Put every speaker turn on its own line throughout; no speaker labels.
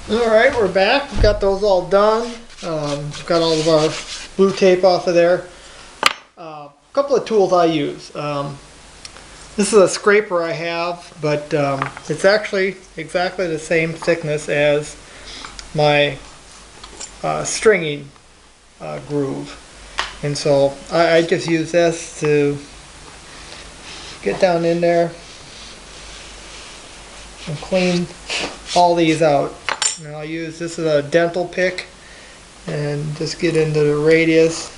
Alright, we're back. We've got those all done. Got all of our blue tape off of there. A couple of tools I use. This is a scraper I have, but it's actually exactly the same thickness as my stringing groove. And so I just use this to get down in there and clean all these out. And I'll use this as a dental pick and just get into the radius.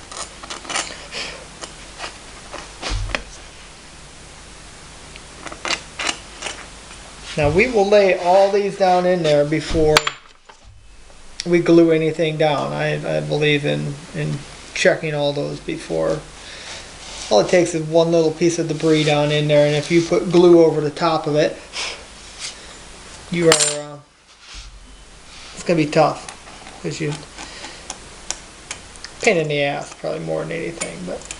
Now we will lay all these down in there before we glue anything down. I believe in checking all those before. All it takes is one little piece of debris down in there, and if you put glue over the top of it, you are it's gonna be tough, because you pain in the ass probably more than anything. But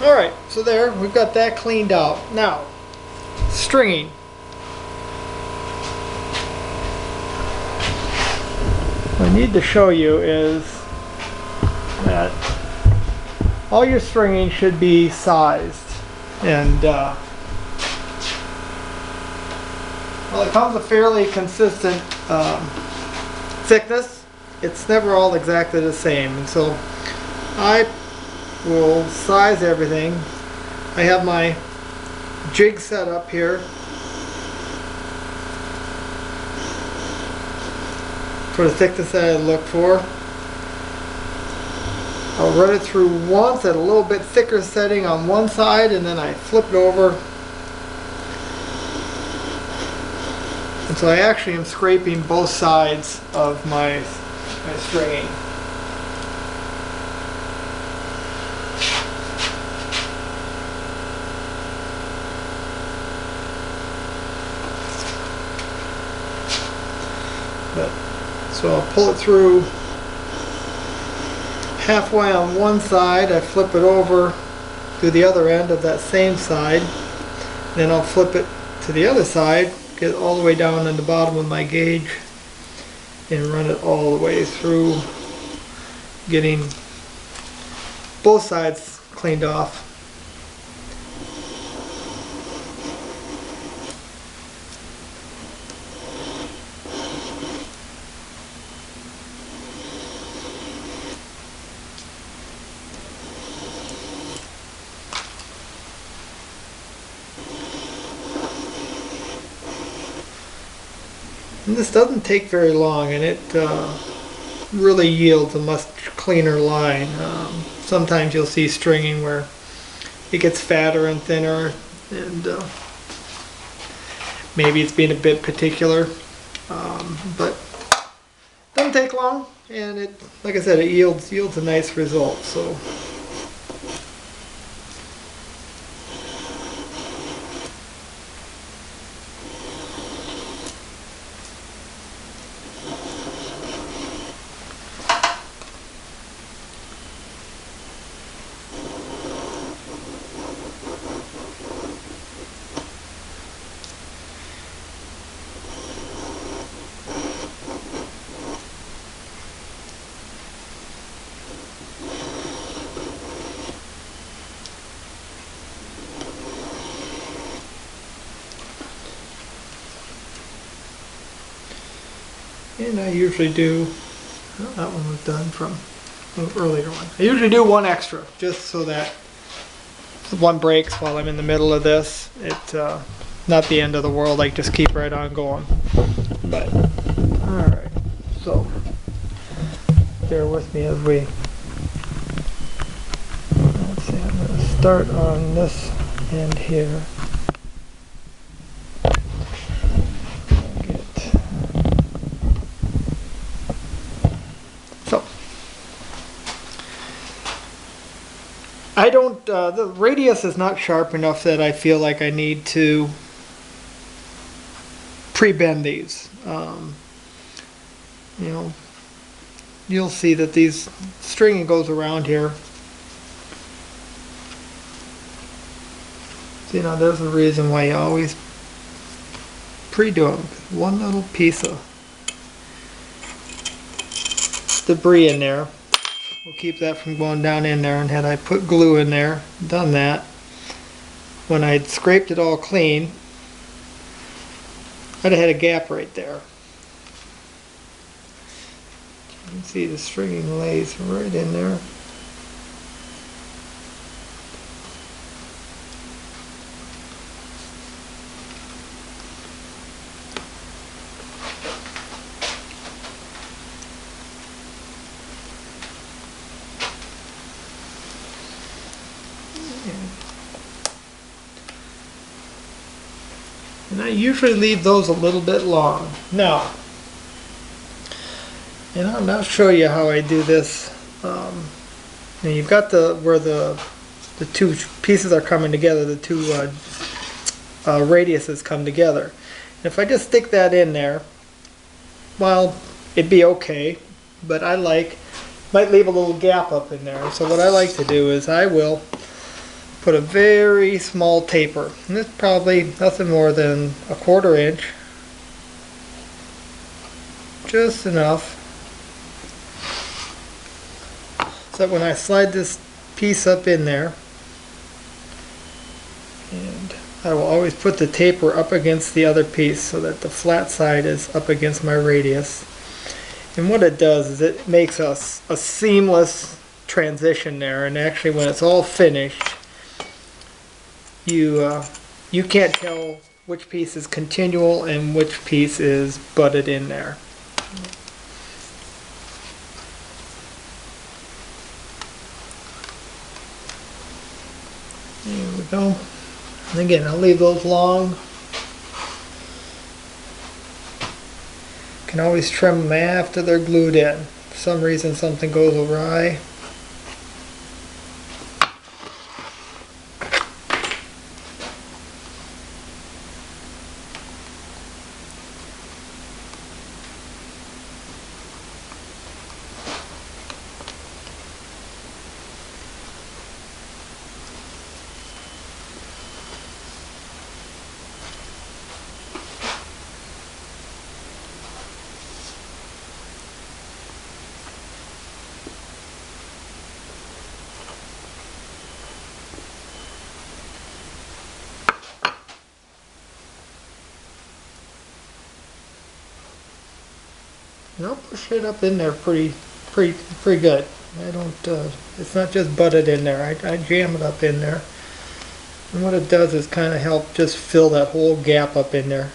alright, so there, we've got that cleaned out. Now, stringing. What I need to show you is that all your stringing should be sized. And, well, it comes a fairly consistent thickness. It's never all exactly the same. And so, I will size everything. I have my jig set up here for the thickness that I look for. I'll run it through once at a little bit thicker setting on one side, and then I flip it over. And so I actually am scraping both sides of my stringing. So I'll pull it through halfway on one side, I flip it over to the other end of that same side, then I'll flip it to the other side, get all the way down in the bottom of my gauge, and run it all the way through, getting both sides cleaned off. And this doesn't take very long, and it really yields a much cleaner line. Sometimes you'll see stringing where it gets fatter and thinner, and maybe it's being a bit particular, but it doesn't take long, and it, like I said, it yields a nice result. So. And I usually do, well, that one was done from an earlier one. I usually do one extra, just so that one breaks while I'm in the middle of this. It's not the end of the world, I just keep right on going. But, alright, so, bear with me as we, let's see, I'm going to start on this end here. I don't, the radius is not sharp enough that I feel like I need to pre-bend these. You know, you'll see that these stringing goes around here. So, you know, there's a reason why you always pre-do them. One little piece of debris in there will keep that from going down in there, and had I put glue in there, done that, when I'd scraped it all clean, I'd have had a gap right there. You can see the stringing lays right in there. And I usually leave those a little bit long. Now, and I'll now show you how I do this. Now you've got where the two pieces are coming together, the two radiuses come together. And if I just stick that in there, well, it'd be okay, but I might leave a little gap up in there. So what I like to do is I will put a very small taper, and it's probably nothing more than 1/4 inch, just enough, so that when I slide this piece up in there, and I will always put the taper up against the other piece so that the flat side is up against my radius. And what it does is it makes a seamless transition there, and actually when it's all finished, you can't tell which piece is continual and which piece is butted in there. There we go. And again, I'll leave those long. Can always trim them after they're glued in. For some reason something goes awry. And I'll push it up in there pretty good. I don't, it's not just butted in there. I jam it up in there. And what it does is kind of help just fill that whole gap up in there.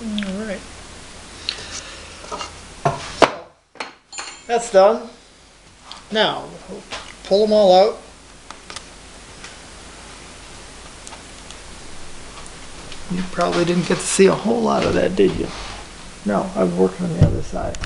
Alright. So, that's done. Now, pull them all out. You probably didn't get to see a whole lot of that, did you? No, I was working on the other side.